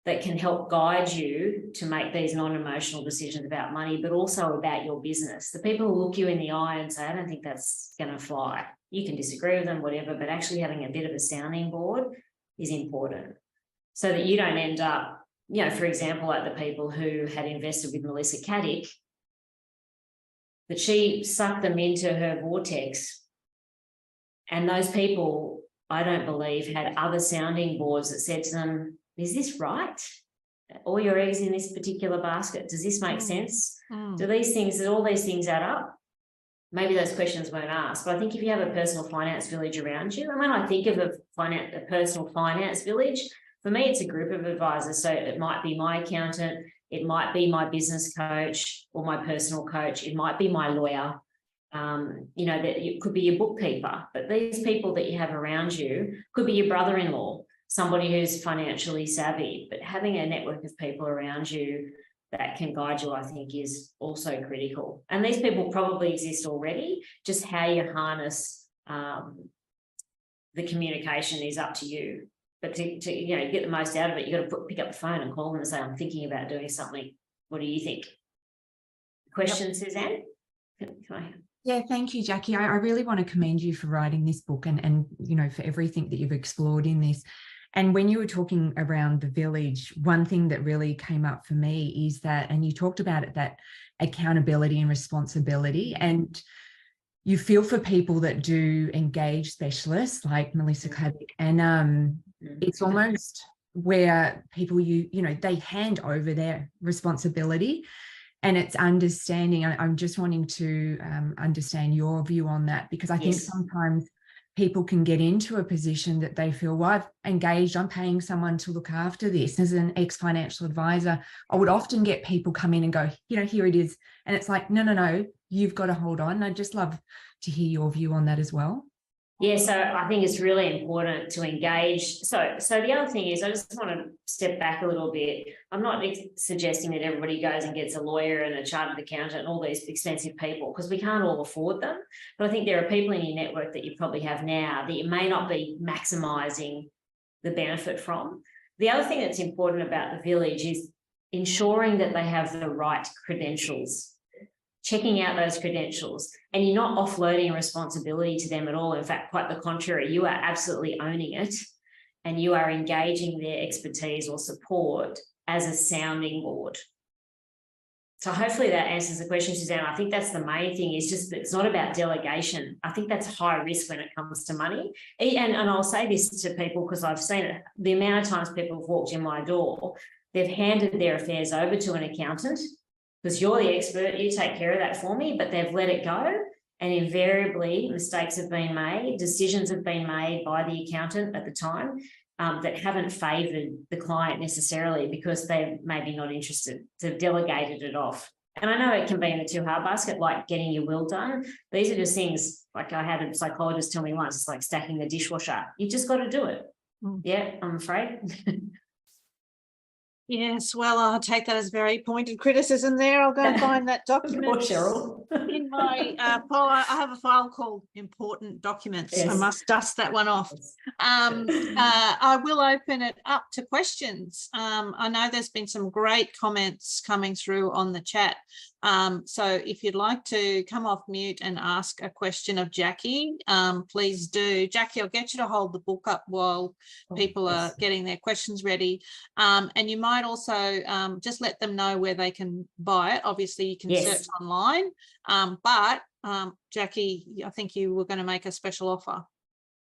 that can help guide you to make these non-emotional decisions about money, but also about your business. The people who look you in the eye and say, I don't think that's going to fly. You can disagree with them, whatever, but actually having a bit of a sounding board is important so that you don't end up, you know, for example, like the people who had invested with Melissa Caddick, that she sucked them into her vortex. And those people, I don't believe, had other sounding boards that said to them, is this right? All your eggs in this particular basket. Does this make sense? Do all these things add up? Maybe those questions weren't asked, but I think if you have a personal finance village around you, and when I think of a personal finance village, for me, it's a group of advisors. So it might be my accountant, it might be my business coach or my personal coach, it might be my lawyer, you know, that it could be your bookkeeper, but these people that you have around you could be your brother-in-law, somebody who's financially savvy, but having a network of people around you that can guide you, I think, is also critical. And these people probably exist already, just how you harness the communication is up to you. But to you know, get the most out of it, you've got to pick up the phone and call them and say, I'm thinking about doing something. What do you think? Question, yep. Suzanne? Can I... Yeah, thank you, Jacqui. I really want to commend you for writing this book and you know, for everything that you've explored in this. And when you were talking around the village, one thing that really came up for me is that, and you talked about it, that accountability and responsibility. And you feel for people that do engage specialists like Melissa Caddick, and it's almost where people, you know, they hand over their responsibility. And it's understanding, I'm just wanting to understand your view on that, because I think sometimes people can get into a position that they feel, well, I've engaged, I'm paying someone to look after this. As an ex-financial advisor, I would often get people come in and go, you know, here it is. And it's like, no, you've got to hold on. I'd just love to hear your view on that as well. Yeah, so I think it's really important to engage. So the other thing is, I just want to step back a little bit. I'm not suggesting that everybody goes and gets a lawyer and a chartered accountant and all these expensive people, because we can't all afford them. But I think there are people in your network that you probably have now that you may not be maximising the benefit from. The other thing that's important about the village is ensuring that they have the right credentials, checking out those credentials, and you're not offloading responsibility to them at all. In fact, quite the contrary, you are absolutely owning it, and you are engaging their expertise or support as a sounding board. So hopefully that answers the question, Suzanne. I think that's the main thing, is just that it's not about delegation. I think that's high risk when it comes to money. And I'll say this to people because I've seen it. The amount of times people have walked in my door, they've handed their affairs over to an accountant, because you're the expert, you take care of that for me, but they've let it go. And invariably mistakes have been made, decisions have been made by the accountant at the time that haven't favoured the client necessarily, because they're maybe not interested. They've delegated it off. And I know it can be in the too hard basket, like getting your will done. These are just things, like I had a psychologist tell me once, it's like stacking the dishwasher. You just got to do it. Yeah, I'm afraid. Yes, well, I'll take that as very pointed criticism there. I'll go and find that document. Poor Cheryl. In my file, I have a file called important documents. Yes. I must dust that one off. I will open it up to questions. I know there's been some great comments coming through on the chat. So if you'd like to come off mute and ask a question of Jacqui, please do. Jacqui, I'll get you to hold the book up while people are getting their questions ready. And you might also just let them know where they can buy it. Obviously, you can search online. But Jacqui, I think you were going to make a special offer.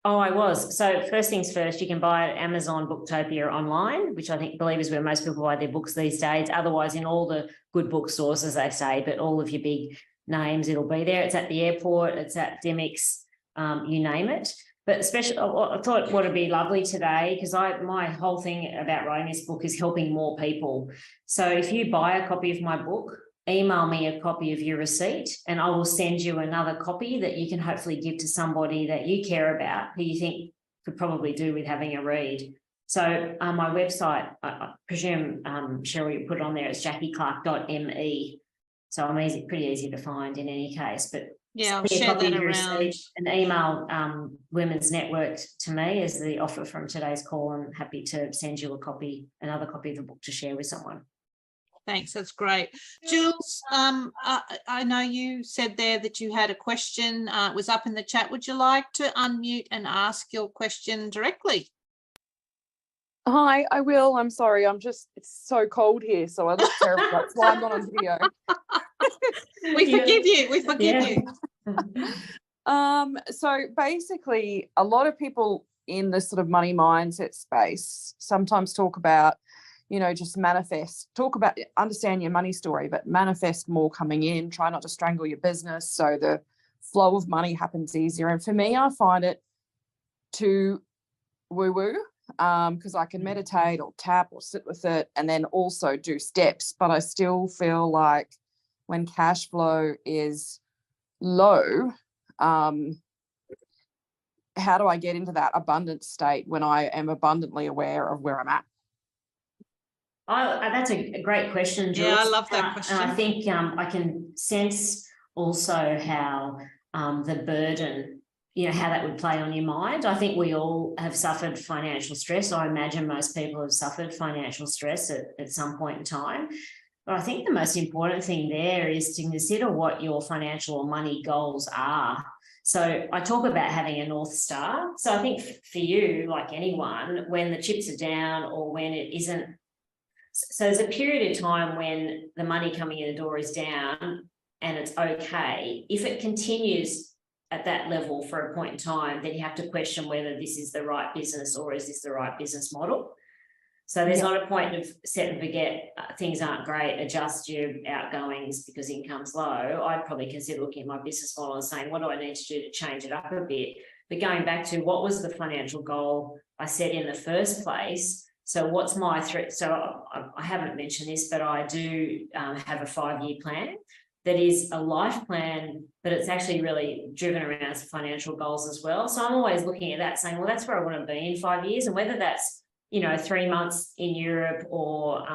Oh, I was. So first things first, you can buy it at Amazon Booktopia online, which I believe is where most people buy their books these days. Otherwise, in all the good bookstores, as they say, but all of your big names, it'll be there. It's at the airport, it's at Demics, you name it. But especially, I thought what would be lovely today, because my whole thing about writing this book is helping more people. So if you buy a copy of my book, email me a copy of your receipt, and I will send you another copy that you can hopefully give to somebody that you care about, who you think could probably do with having a read. So my website, I presume, Cheryl, you put it on there, it's jacquiclarke.me. So I'm pretty easy to find in any case. But yeah, I'll share that around. And email Women's Network to me as the offer from today's call. I'm happy to send you another copy of the book to share with someone. Thanks, that's great. Jules, I know you said there that you had a question. It was up in the chat. Would you like to unmute and ask your question directly? Hi, I will. I'm sorry. It's so cold here, so I look terrible. That's why I'm not on video. We forgive you. We forgive you. So basically, a lot of people in this sort of money mindset space sometimes talk about, just understand your money story, but manifest more coming in, try not to strangle your business so the flow of money happens easier. And for me, I find it too woo-woo, because I can meditate or tap or sit with it and then also do steps, but I still feel like when cash flow is low, how do I get into that abundant state when I am abundantly aware of where I'm at? That's a great question, Jules. Yeah, I love that question. I think I can sense also how the burden, how that would play on your mind. I think we all have suffered financial stress. I imagine most people have suffered financial stress at some point in time. But I think the most important thing there is to consider what your financial or money goals are. So I talk about having a North Star. So I think for you, like anyone, when the chips are down or when it isn't, so there's a period of time when the money coming in the door is down and it's okay. If it continues at that level for a point in time, then you have to question whether this is the right business or is this the right business model. So there's not a point of set and forget, things aren't great, adjust your outgoings because income's low. I'd probably consider looking at my business model and saying, what do I need to do to change it up a bit? But going back to what was the financial goal I set in the first place? So what's my threat? So I haven't mentioned this, but I do have a 5-year plan. that is a life plan, but it's actually really driven around some financial goals as well. So I'm always looking at that saying, well, that's where I want to be in 5 years. And whether that's, 3 months in Europe or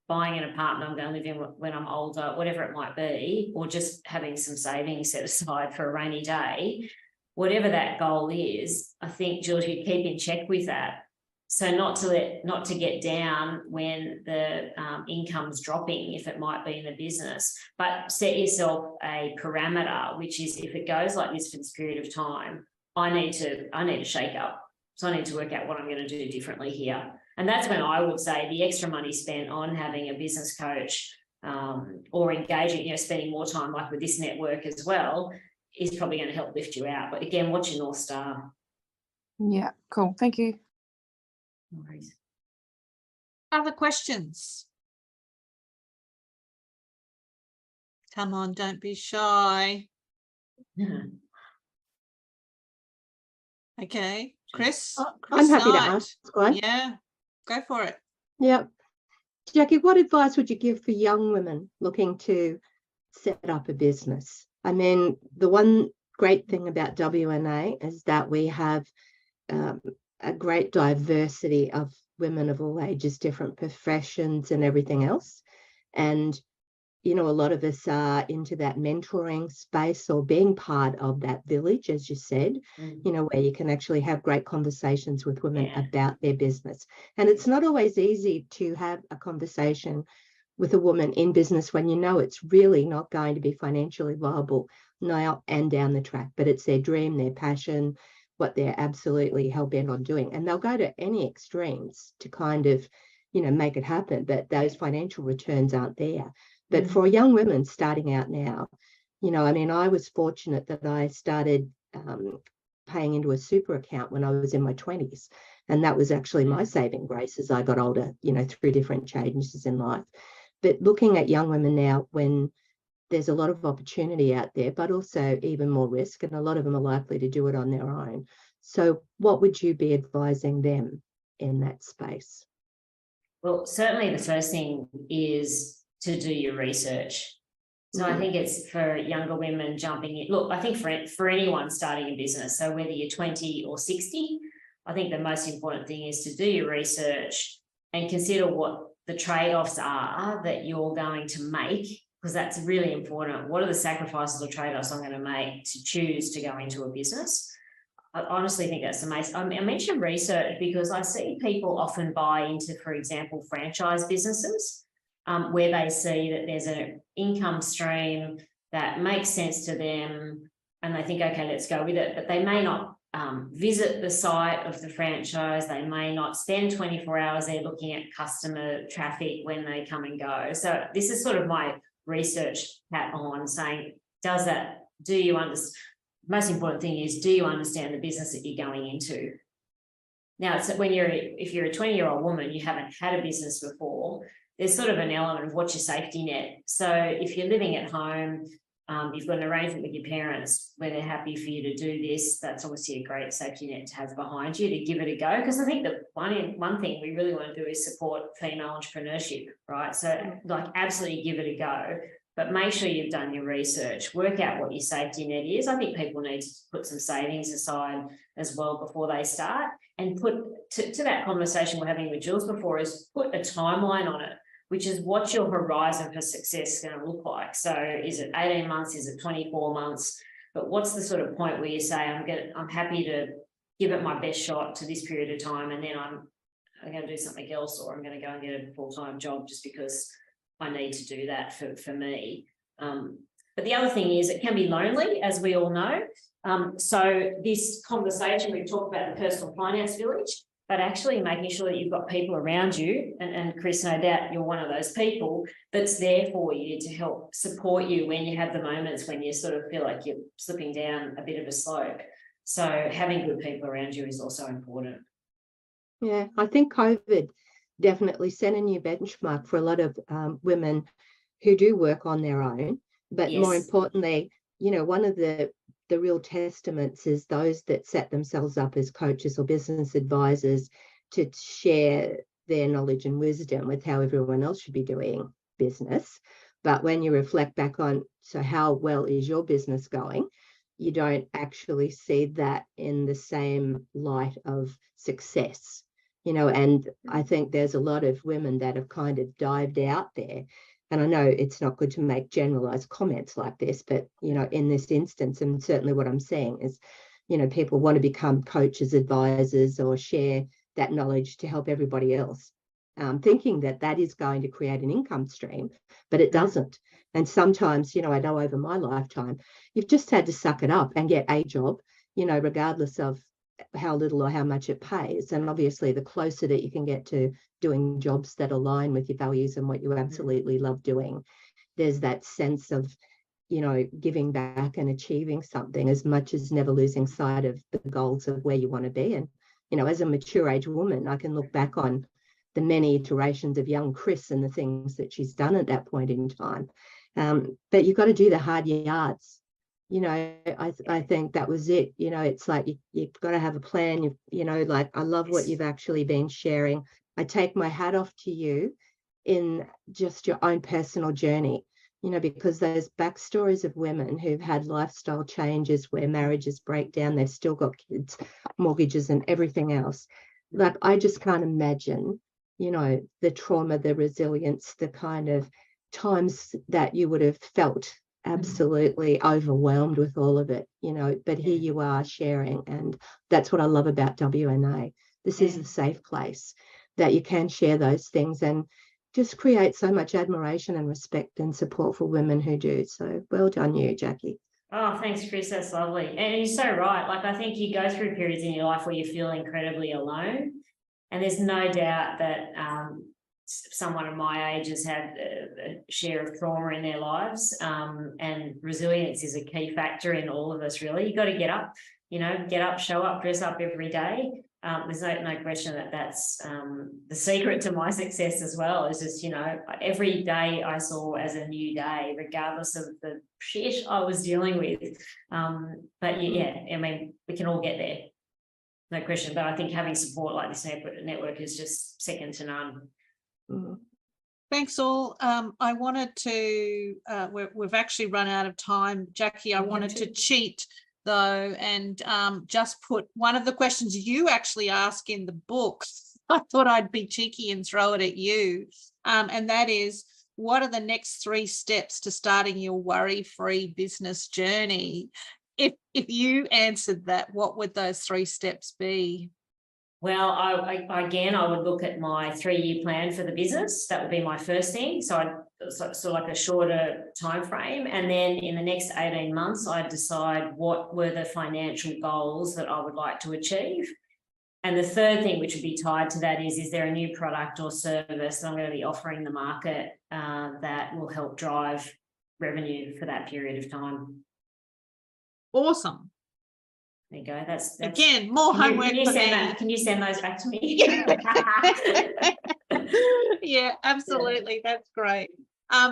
buying an apartment I'm going to live in when I'm older, whatever it might be, or just having some savings set aside for a rainy day, whatever that goal is, I think, Jules, you keep in check with that. So not to get down when the income's dropping, if it might be in the business, but set yourself a parameter, which is if it goes like this for this period of time, I need to shake up. So I need to work out what I'm going to do differently here. And that's when I would say the extra money spent on having a business coach or engaging, spending more time like with this network as well, is probably going to help lift you out. But again, what's your North Star? Yeah, cool. Thank you. No worries. Other questions? Come on, don't be shy. Okay, Chris. I'm happy to side. ask one. Yeah, go for it. Yeah. Jacqui, what advice would you give for young women looking to set up a business? I mean, the one great thing about WNA is that we have a great diversity of women of all ages, different professions and everything else. And, a lot of us are into that mentoring space or being part of that village, as you said, where you can actually have great conversations with women about their business. And it's not always easy to have a conversation with a woman in business when it's really not going to be financially viable now and down the track, but it's their dream, their passion, what they're absolutely hell-bent on doing. And they'll go to any extremes to kind of, make it happen, but those financial returns aren't there. But for young women starting out now, I was fortunate that I started paying into a super account when I was in my 20s. And that was actually my saving grace as I got older, through different changes in life. But looking at young women now, when there's a lot of opportunity out there, but also even more risk, and a lot of them are likely to do it on their own. So what would you be advising them in that space? Well, certainly the first thing is to do your research. So I think it's for younger women jumping in. Look, I think for anyone starting a business, so whether you're 20 or 60, I think the most important thing is to do your research and consider what the trade-offs are that you're going to make, because that's really important. What are the sacrifices or trade-offs I'm going to make to choose to go into a business? I honestly think that's amazing. I mentioned research because I see people often buy into, for example, franchise businesses, where they see that there's an income stream that makes sense to them and they think, okay, let's go with it. But they may not visit the site of the franchise. They may not spend 24 hours there looking at customer traffic when they come and go. So this is sort of my research hat on, saying, do you understand? Most important thing is, do you understand the business that you're going into? Now, it's if you're a 20-year-old woman, you haven't had a business before, there's sort of an element of what's your safety net. So if you're living at home, you've got an arrangement with your parents where they're happy for you to do this, that's obviously a great safety net to have behind you to give it a go. Because I think that one thing we really want to do is support female entrepreneurship, right? So absolutely give it a go, but make sure you've done your research, work out what your safety net is. I think people need to put some savings aside as well before they start, and put to that conversation we're having with Jules before, is put a timeline on it, which is what's your horizon for success going to look like. So is it 18 months? Is it 24 months? But what's the sort of point where you say, I'm happy to give it my best shot to this period of time, and then I'm going to do something else, or I'm going to go and get a full-time job just because I need to do that for me. But the other thing is, it can be lonely, as we all know. So this conversation, we've talked about the personal finance village, but actually making sure that you've got people around you, and Chris, no doubt you're one of those people that's there for you to help support you when you have the moments when you sort of feel like you're slipping down a bit of a slope. So having good people around you is also important. Yeah, I think COVID definitely set a new benchmark for a lot of women who do work on their own. But more importantly, one of the real testaments is those that set themselves up as coaches or business advisors to share their knowledge and wisdom with how everyone else should be doing business. But when you reflect back on, so how well is your business going, you don't actually see that in the same light of success, and I think there's a lot of women that have kind of dived out there. And I know it's not good to make generalized comments like this, but, in this instance, and certainly what I'm saying is, people want to become coaches, advisors, or share that knowledge to help everybody else, thinking that that is going to create an income stream, but it doesn't. And sometimes, I know over my lifetime, you've just had to suck it up and get a job, regardless of how little or how much it pays. And obviously, the closer that you can get to doing jobs that align with your values and what you absolutely love doing, there's that sense of, giving back and achieving something, as much as never losing sight of the goals of where you want to be. And, as a mature age woman, I can look back on the many iterations of young Chris and the things that she's done at that point in time. But you've got to do the hard yards. I think that was it. It's like you've got to have a plan. Like, I love what you've actually been sharing. I take my hat off to you in just your own personal journey, because those backstories of women who've had lifestyle changes where marriages break down, they've still got kids, mortgages, and everything else. Like, I just can't imagine, the trauma, the resilience, the kind of times that you would have felt absolutely overwhelmed with all of it, but here you are sharing. And that's what I love about WNA. This is a safe place that you can share those things and just create so much admiration and respect and support for women who do. So well done you, Jacqui. Oh, thanks, Chris. That's lovely. And you're so right. Like, I think you go through periods in your life where you feel incredibly alone. And there's no doubt that someone of my age has had a share of trauma in their lives. And resilience is a key factor in all of us, really. You've got to get up, show up, dress up every day. There's no question that that's the secret to my success as well. Is just, every day I saw as a new day, regardless of the shit I was dealing with. But yeah, I mean, we can all get there. No question. But I think having support like this network is just second to none. Thanks all. I wanted to, we've actually run out of time. Jacqui, I wanted to cheat though, and just put one of the questions you actually ask in the book. I thought I'd be cheeky and throw it at you. And that is, what are the next 3 steps to starting your worry-free business journey? If you answered that, what would those 3 steps be? Well, I would look at my 3-year plan for the business. That would be my first thing. So like a shorter time frame. And then in the next 18 months, I'd decide what were the financial goals that I would like to achieve. And the third thing, which would be tied to that, is there a new product or service that I'm going to be offering the market that will help drive revenue for that period of time? Awesome. There you go. That's again more homework for me. Can you send those back to me? Yeah, absolutely. That's great.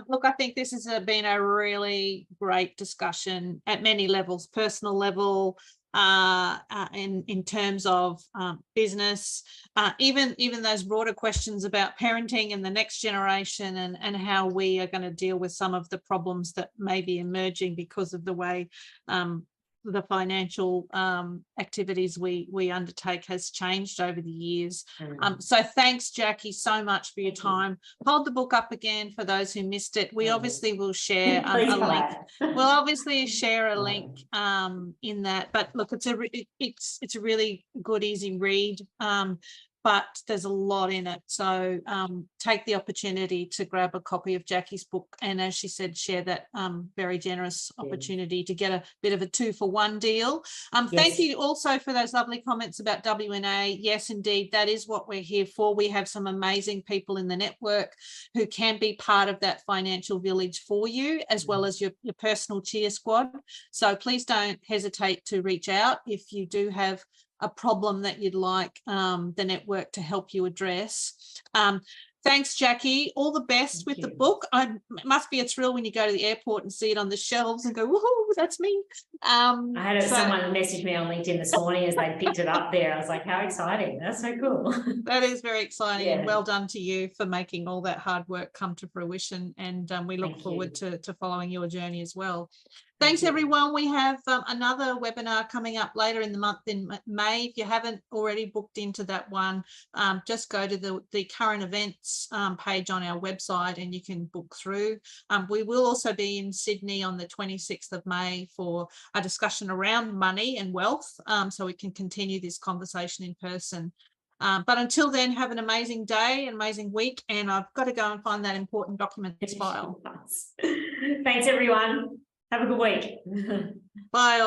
Look, I think this has been a really great discussion at many levels, personal level, in terms of business, even those broader questions about parenting and the next generation, and how we are going to deal with some of the problems that may be emerging because of the way the financial activities we undertake has changed over the years. So thanks, Jacqui, so much for your time. Hold the book up again for those who missed it. We obviously will share a link. We'll obviously share a link in that. But look, it's a really good, easy read. But there's a lot in it. So take the opportunity to grab a copy of Jacqui's book. And as she said, share that very generous opportunity to get a bit of a 2-for-1 deal. Thank you also for those lovely comments about WNA. Yes, indeed, that is what we're here for. We have some amazing people in the network who can be part of that financial village for you, as well as your personal cheer squad. So please don't hesitate to reach out if you do have a problem that you'd like the network to help you address. Thanks, Jacqui. All the best with the book. It must be a thrill when you go to the airport and see it on the shelves and go, woohoo, that's me. I had someone message me on LinkedIn this morning as they picked it up there. I was like, how exciting. That's so cool. That is very exciting, Yeah. and well done to you for making all that hard work come to fruition. And we look forward to following your journey as well. Thanks, everyone. We have another webinar coming up later in the month in May. If you haven't already booked into that one, just go to the current events page on our website and you can book through. We will also be in Sydney on the 26th of May for a discussion around money and wealth, so we can continue this conversation in person. But until then, have an amazing day, an amazing week, and I've got to go and find that important documents file. Thanks, everyone. Have a good week. Bye.